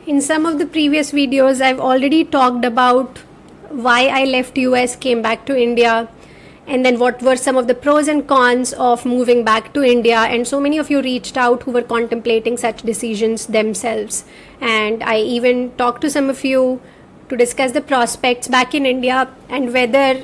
In some of the previous videos, I've already talked about why I left US, came back to India, and then what were some of the pros and cons of moving back to India. And so many of you reached out who were contemplating such decisions themselves. And I even talked to some of you to discuss the prospects back in India and whether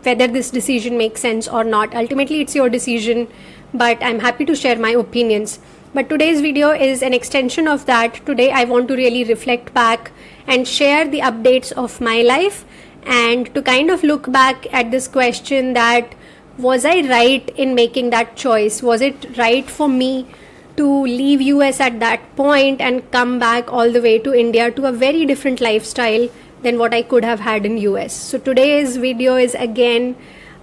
this decision makes sense or not. Ultimately, it's your decision, but I'm happy to share my opinions. But today's video is an extension of that. Today, I want to really reflect back and share the updates of my life and to kind of look back at this question that was I right in making that choice? Was it right for me to leave US at that point and come back all the way to India to a very different lifestyle than what I could have had in US? So today's video is again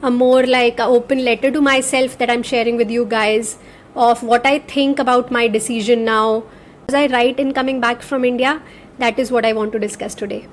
a more like an open letter to myself that I'm sharing with you guys of what I think about my decision now. Was I right in coming back from India? That is what I want to discuss today.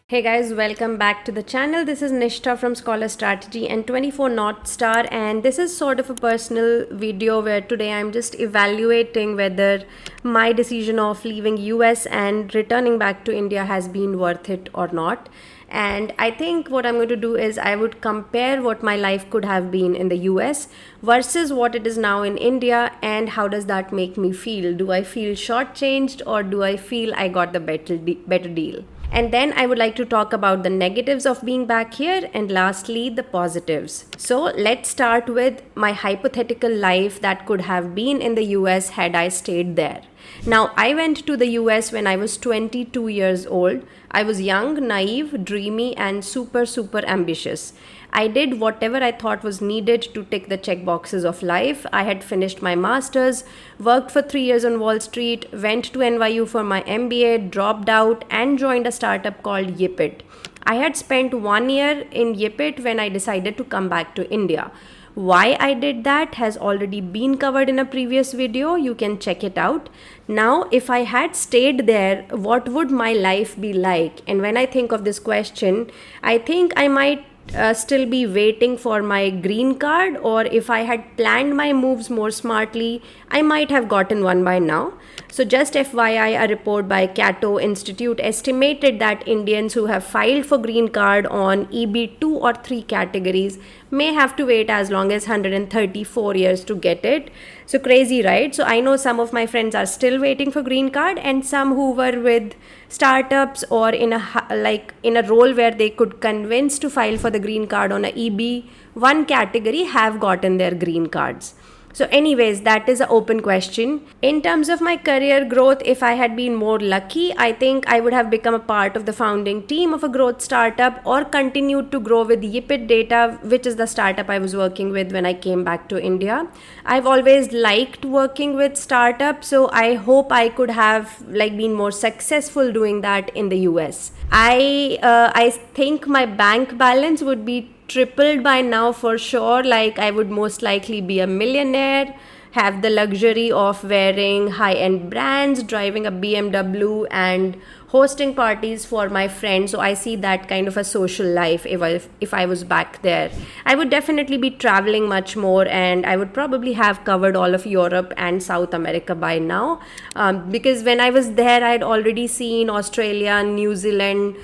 Hey guys, welcome back to the channel. This is Nistha from Scholar Strategy and 24 North Star, and this is sort of a personal video where today I'm just evaluating whether my decision of leaving US and returning back to India has been worth it or not. And I think what I'm going to do is I would compare what my life could have been in the US versus what it is now in India, and how does that make me feel? Do I feel shortchanged or do I feel I got the better deal? And then I would like to talk about the negatives of being back here, and lastly the positives. So let's start with my hypothetical life that could have been in the US had I stayed there. Now, I went to the US when I was 22 years old. I was young, naive, dreamy, and super ambitious. I did whatever I thought was needed to tick the check boxes of life. I had finished my master's, worked for 3 years on Wall Street, went to NYU for my MBA, dropped out, and joined a startup called Yipit. I had spent 1 year in Yipit when I decided to come back to India. Why I did that has already been covered in a previous video. You can check it out. Now, if I had stayed there, what would my life be like? And when I think of this question, I think I might still be waiting for my green card, or if I had planned my moves more smartly, I might have gotten one by now. So just FYI, a report by Cato Institute estimated that Indians who have filed for green card on EB2 or 3 categories may have to wait as long as 134 years to get it. So crazy, right? So I know some of my friends are still waiting for green card, and some who were with startups or in a role where they could convince to file for the green card on a EB1 category have gotten their green cards. So anyways, that is an open question. In terms of my career growth, if I had been more lucky, I think I would have become a part of the founding team of a growth startup, or continued to grow with Yipit Data, which is the startup I was working with when I came back to India. I've always liked working with startups, so I hope I could have been more successful doing that in the US. I think my bank balance would be tripled by now for sure. I would most likely be a millionaire, have the luxury of wearing high-end brands, driving a BMW, and hosting parties for my friends. So I see that kind of a social life if I was back there. I would definitely be traveling much more, and I would probably have covered all of Europe and South America by now, because when I was there, I'd already seen Australia, New Zealand,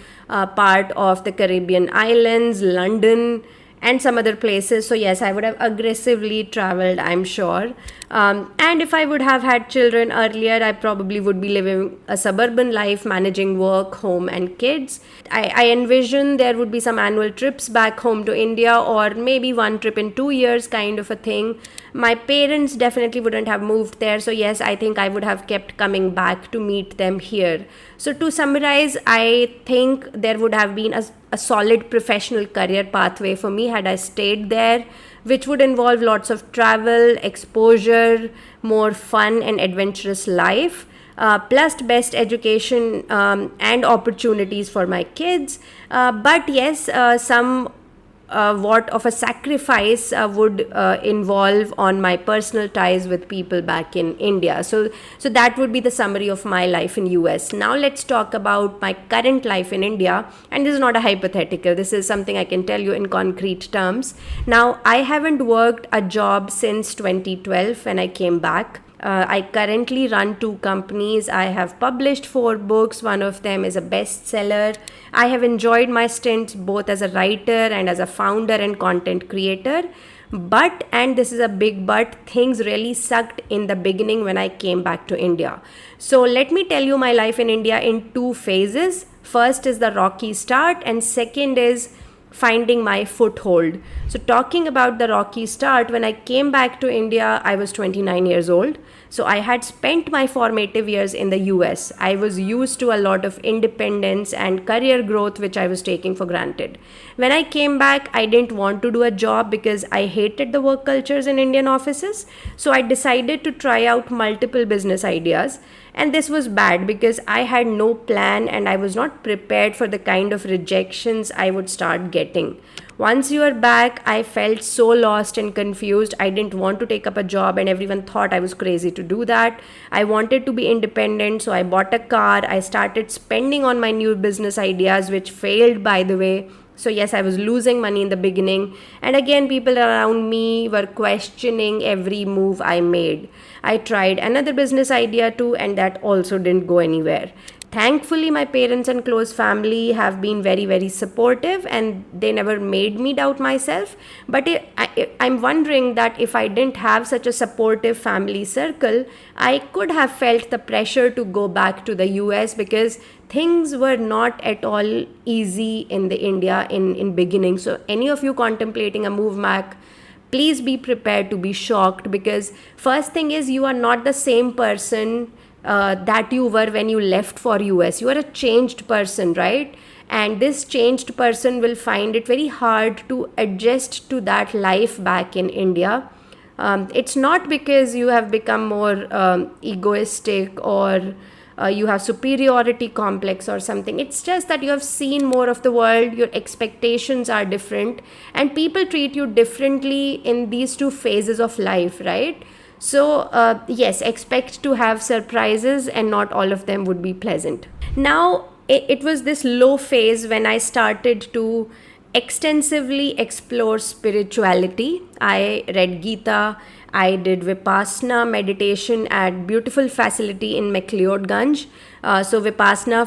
part of the Caribbean islands, London, and some other places. So yes, I would have aggressively traveled, I'm sure. And if I would have had children earlier, I probably would be living a suburban life, managing work, home, and kids. I envision there would be some annual trips back home to India, or maybe one trip in 2 years kind of a thing. My parents definitely wouldn't have moved there. So yes, I think I would have kept coming back to meet them here. So to summarize, I think there would have been a solid professional career pathway for me had I stayed there, which would involve lots of travel, exposure, more fun and adventurous life, plus best education and opportunities for my kids. But yes, some what of a sacrifice would involve on my personal ties with people back in India. So that would be the summary of my life in US. Now let's talk about my current life in India, and this is not a hypothetical. This is something I can tell you in concrete terms. Now, I haven't worked a job since 2012 when I came back. I currently run 2 companies. I have published 4 books. One of them is a bestseller. I have enjoyed my stints both as a writer and as a founder and content creator. But, and this is a big but, things really sucked in the beginning when I came back to India. So let me tell you my life in India in 2 phases. First is the rocky start, and second is finding my foothold. So talking about the rocky start, when I came back to India, I was 29 years old. So I had spent my formative years in the US. I was used to a lot of independence and career growth, which I was taking for granted. When I came back, I didn't want to do a job because I hated the work cultures in Indian offices. So I decided to try out multiple business ideas. And this was bad because I had no plan and I was not prepared for the kind of rejections I would start getting. Once you are back, I felt so lost and confused. I didn't want to take up a job and everyone thought I was crazy to do that. I wanted to be independent, so I bought a car. I started spending on my new business ideas, which failed, by the way. So yes, I was losing money in the beginning. And again, people around me were questioning every move I made. I tried another business idea too, and that also didn't go anywhere. Thankfully, my parents and close family have been very, very supportive and they never made me doubt myself. But I'm wondering that if I didn't have such a supportive family circle, I could have felt the pressure to go back to the US because things were not at all easy in the India in beginning. So any of you contemplating a move back, please be prepared to be shocked, because first thing is, you are not the same person that you were when you left for US. You are a changed person, right? And this changed person will find it very hard to adjust to that life back in India. It's not because you have become more egoistic or you have superiority complex or something. It's just that you have seen more of the world, your expectations are different, and people treat you differently in these 2 phases of life, right? So yes, expect to have surprises, and not all of them would be pleasant. Now, it was this low phase when I started to extensively explore spirituality. I read Gita. I did Vipassana meditation at beautiful facility in McLeodganj. So Vipassana,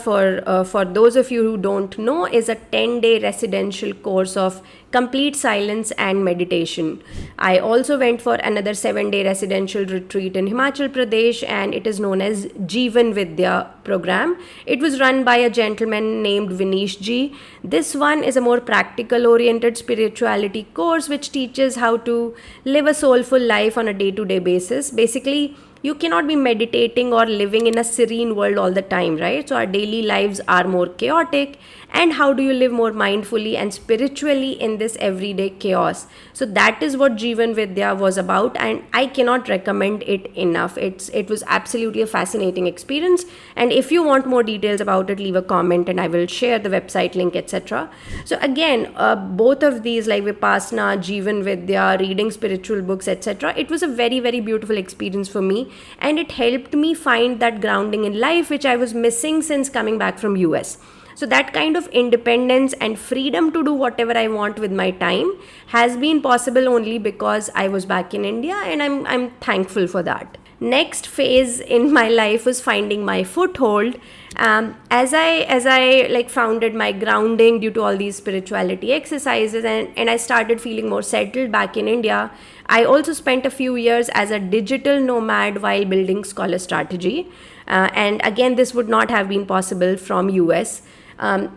for those of you who don't know, is a 10-day residential course of complete silence and meditation. I also went for another 7-day residential retreat in Himachal Pradesh, and it is known as Jeevan Vidya program. It was run by a gentleman named Vinesh Ji. This one is a more practical oriented spirituality course which teaches how to live a soulful life on a day-to-day basis. Basically, you cannot be meditating or living in a serene world all the time, right? So our daily lives are more chaotic, and how do you live more mindfully and spiritually in this everyday chaos? So that is what Jeevan Vidya was about, and I cannot recommend it enough. It was absolutely a fascinating experience, and if you want more details about it, leave a comment and I will share the website link, etc. So again, both of these, like Vipassana, Jeevan Vidya, reading spiritual books, etc., it was a very, very beautiful experience for me, and it helped me find that grounding in life which I was missing since coming back from US. So that kind of independence and freedom to do whatever I want with my time has been possible only because I was back in India, and I'm thankful for that. Next phase in my life was finding my foothold. As I like founded my grounding due to all these spirituality exercises, and I started feeling more settled back in India, I also spent a few years as a digital nomad while building Scholar Strategy. And again, this would not have been possible from US.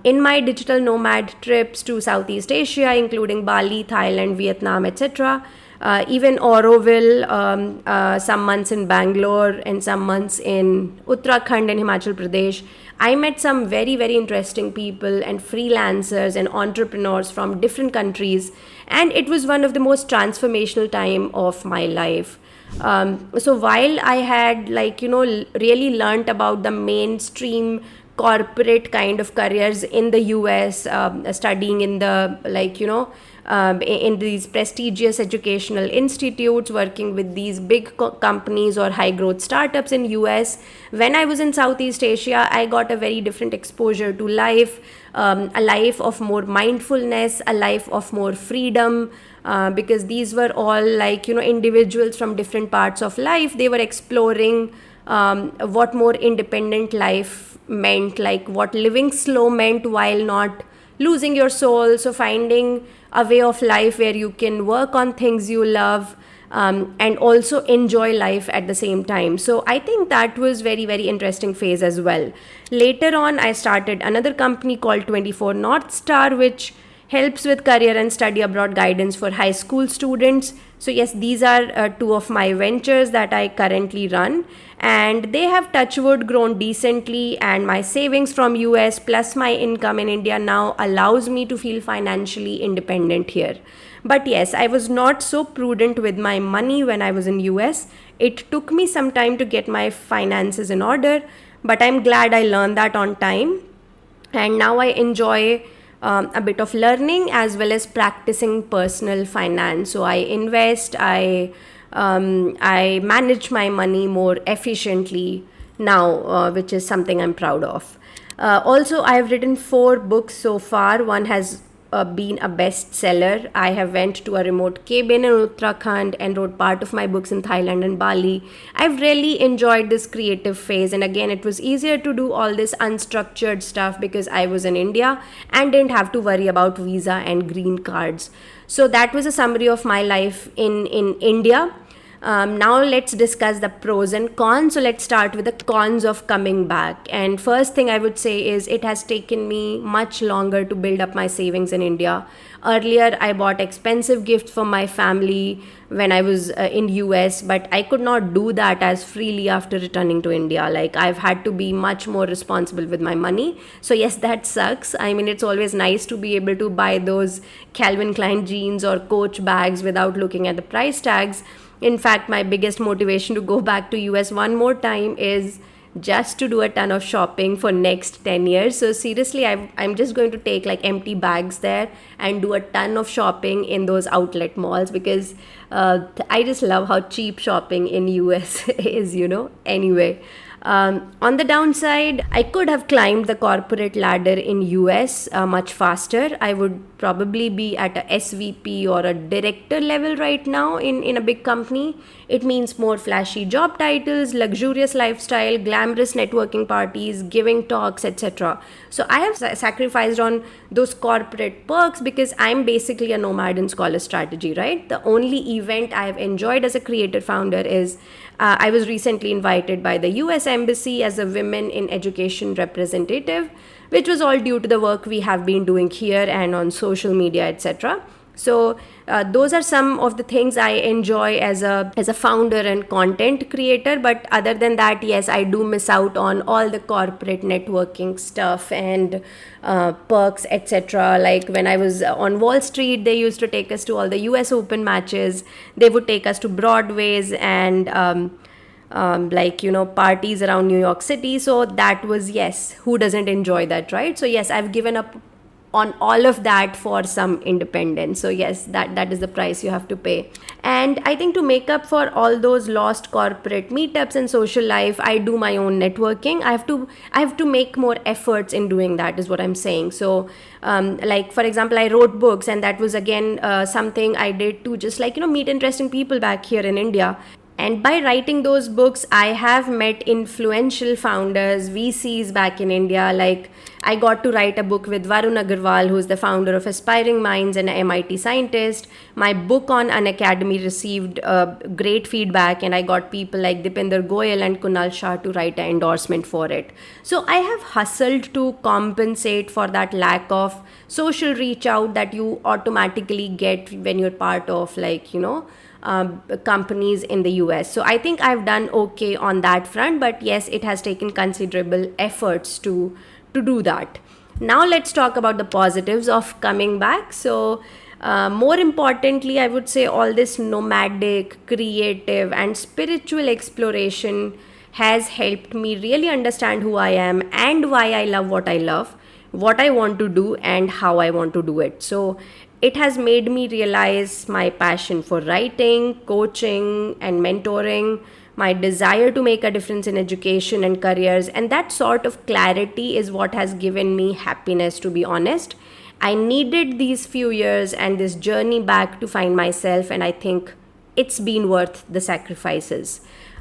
In my digital nomad trips to Southeast Asia, including Bali, Thailand, Vietnam, etc., even Auroville, some months in Bangalore, and some months in Uttarakhand and Himachal Pradesh, I met some very, very interesting people and freelancers and entrepreneurs from different countries, and it was one of the most transformational time of my life. So while I had really learnt about the mainstream corporate kind of careers in the US, studying in the in these prestigious educational institutes, working with these big companies or high growth startups in US. When I was in Southeast Asia, I got a very different exposure to life, a life of more mindfulness, a life of more freedom, because these were all like, individuals from different parts of life. They were exploring what more independent life meant, like what living slow meant while not losing your soul. So finding a way of life where you can work on things you love, and also enjoy life at the same time. So I think that was very, very interesting phase as well. Later on, I started another company called 24 North Star, which helps with career and study abroad guidance for high school students. So yes, these are two of my ventures that I currently run, and they have, touchwood, grown decently, and my savings from US plus my income in India now allows me to feel financially independent here. But yes, I was not so prudent with my money when I was in US. It took me some time to get my finances in order, but I'm glad I learned that on time, and now I enjoy a bit of learning as well as practicing personal finance. So I invest, I manage my money more efficiently now, which is something I'm proud of. Also, I have written 4 books so far. One has been a bestseller. I have went to a remote cabin in Uttarakhand and wrote part of my books in Thailand and Bali. I've really enjoyed this creative phase, and again, it was easier to do all this unstructured stuff because I was in India and didn't have to worry about visa and green cards. So that was a summary of my life in India. Now let's discuss the pros and cons. So let's start with the cons of coming back. And first thing I would say is it has taken me much longer to build up my savings in India. Earlier, I bought expensive gifts for my family when I was in US, but I could not do that as freely after returning to India. Like, I've had to be much more responsible with my money. So yes, that sucks. I mean, it's always nice to be able to buy those Calvin Klein jeans or Coach bags without looking at the price tags. In fact, my biggest motivation to go back to US one more time is just to do a ton of shopping for next 10 years. So seriously, I'm just going to take like empty bags there and do a ton of shopping in those outlet malls, because I just love how cheap shopping in US is, Anyway, on the downside, I could have climbed the corporate ladder in US much faster. I would probably be at a SVP or a director level right now in a big company. It means more flashy job titles, luxurious lifestyle, glamorous networking parties, giving talks, etc. So I have sacrificed on those corporate perks because I'm basically a nomad in Scholar Strategy, right? The only event I have enjoyed as a creator founder is I was recently invited by the US Embassy as a Women in Education representative, which was all due to the work we have been doing here and on social media, etc. So those are some of the things I enjoy as a founder and content creator. But other than that, yes, I do miss out on all the corporate networking stuff and perks, etc. Like when I was on Wall Street, they used to take us to all the US Open matches. They would take us to Broadways and parties around New York City. So that was, yes, who doesn't enjoy that, right? So yes, I've given up on all of that for some independence. So yes, that is the price you have to pay. And I think to make up for all those lost corporate meetups and social life, I do my own networking. I have to make more efforts in doing that, is what I'm saying. So like for example, I wrote books, and that was again something I did to just meet interesting people back here in India. And by writing those books, I have met influential founders, VCs back in India. Like, I got to write a book with Varun Agarwal, who's the founder of Aspiring Minds and an MIT scientist. My book on Unacademy received great feedback, and I got people like Dipinder Goyal and Kunal Shah to write an endorsement for it. So I have hustled to compensate for that lack of social reach out that you automatically get when you're part of companies in the US. So I think I've done okay on that front, but yes, it has taken considerable efforts to do that. Now let's talk about the positives of coming back. So more importantly, I would say all this nomadic, creative and spiritual exploration has helped me really understand who I am and why I love, what I want to do, and how I want to do it. So it has made me realize my passion for writing, coaching, and mentoring, my desire to make a difference in education and careers, and that sort of clarity is what has given me happiness, to be honest. I needed these few years and this journey back to find myself, and I think it's been worth the sacrifices.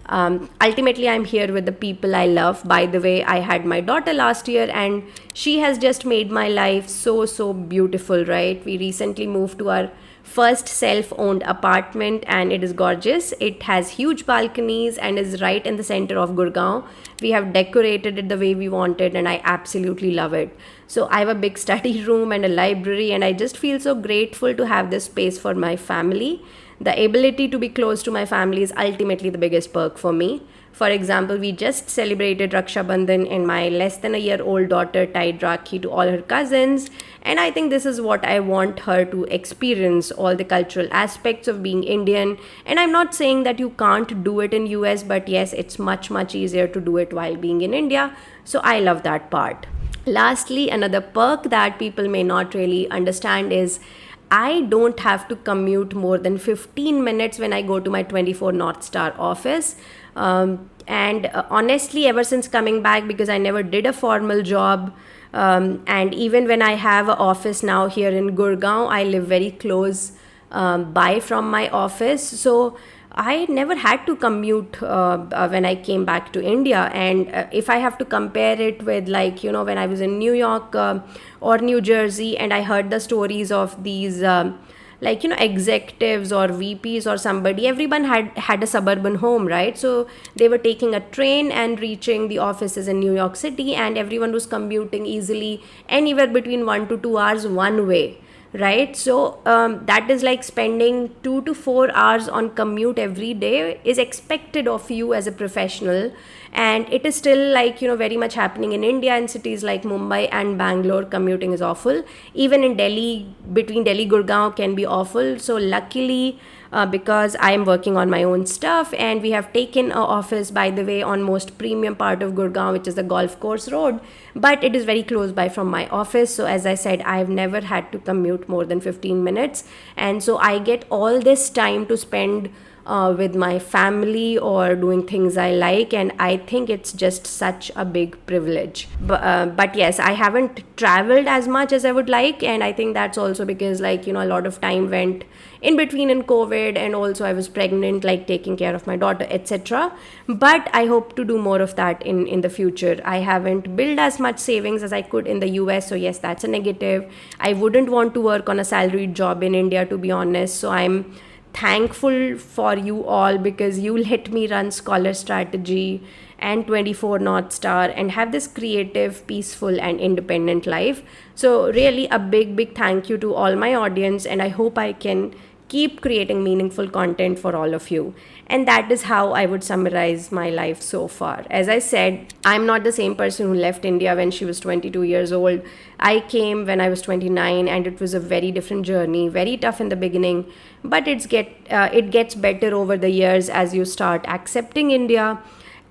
Ultimately, I'm here with the people I love. By the way, I had my daughter last year, and she has just made my life so beautiful, right? We recently moved to our first self-owned apartment, and it is gorgeous. It has huge balconies and is right in the center of Gurgaon. We have decorated it the way we wanted, and I absolutely love it. So I have a big study room and a library, and I just feel so grateful to have this space for my family. The ability to be close to my family is ultimately the biggest perk for me. For example, we just celebrated Raksha Bandhan, and my less than a year old daughter tied Rakhi to all her cousins. And I think this is what I want her to experience, all the cultural aspects of being Indian. And I'm not saying that you can't do it in US, but yes, it's much easier to do it while being in India. So I love that part. Lastly, another perk that people may not really understand is I don't have to commute more than 15 minutes when I go to my 24 North Star office. And honestly, ever since coming back, because I never did a formal job, and even when I have an office now here in Gurgaon, I live very close by from my office. So I never had to commute when I came back to India. And if I have to compare it with, like, when I was in New York or New Jersey, and I heard the stories of these executives or VPs or somebody, everyone had a suburban home, right? So they were taking a train and reaching the offices in New York City, and everyone was commuting easily anywhere between 1 to 2 hours one way, right? So that is like spending 2 to 4 hours on commute every day is expected of you as a professional. And it is still, like, very much happening in India. In cities like Mumbai and Bangalore, commuting is awful. Even in Delhi, between Delhi Gurgaon can be awful. So luckily, because I am working on my own stuff, and we have taken a office, by the way, on most premium part of Gurgaon, which is the golf course road, but it is very close by from my office. So as I said, I have never had to commute more than 15 minutes, and so I get all this time to spend with my family or doing things I like, and I think it's just such a big privilege. But yes, I haven't traveled as much as I would like, and I think that's also because, like, a lot of time went in between in COVID, and also I was pregnant, like taking care of my daughter, etc. But I hope to do more of that in the future. I haven't built as much savings as I could in the US, so yes, that's a negative. I wouldn't want to work on a salaried job in India, to be honest. So I'm thankful for you all, because you let me run Scholar Strategy and 24 North Star and have this creative, peaceful, and independent life. So really a big thank you to all my audience, and I hope I can keep creating meaningful content for all of you. And that is how I would summarize my life so far. As I said, I'm not the same person who left India when she was 22 years old. I came when I was 29, and it was a very different journey, very tough in the beginning, but it gets better over the years as you start accepting India,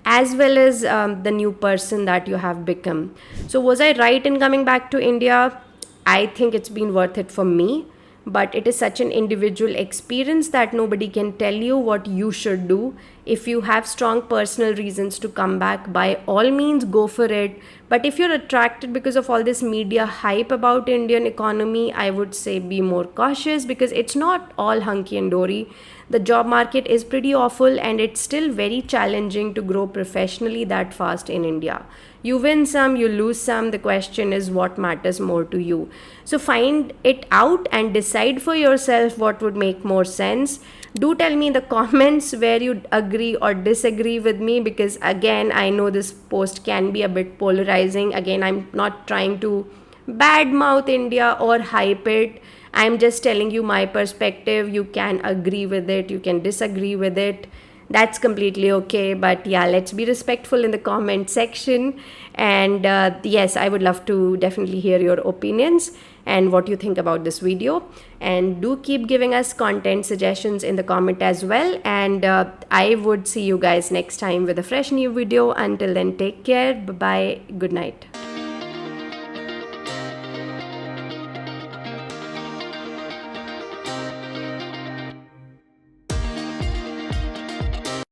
as well as the new person that you have become. So was I right in coming back to India? I think it's been worth it for me. But it is such an individual experience that nobody can tell you what you should do. If you have strong personal reasons to come back, by all means go for it. But if you're attracted because of all this media hype about Indian economy, I would say be more cautious, because it's not all hunky and dory. The job market is pretty awful, and it's still very challenging to grow professionally that fast in India. You win some, you lose some. The question is, what matters more to you? So find it out and decide for yourself what would make more sense. Do tell me in the comments where you agree or disagree with me, because again, I know this post can be a bit polarizing. Again, I'm not trying to badmouth India or hype it. I'm just telling you my perspective. You can agree with it, you can disagree with it. That's completely okay. But yeah, let's be respectful in the comment section. And yes, I would love to definitely hear your opinions and what you think about this video. And do keep giving us content suggestions in the comment as well. And I would see you guys next time with a fresh new video. Until then, take care. Bye bye. Good night.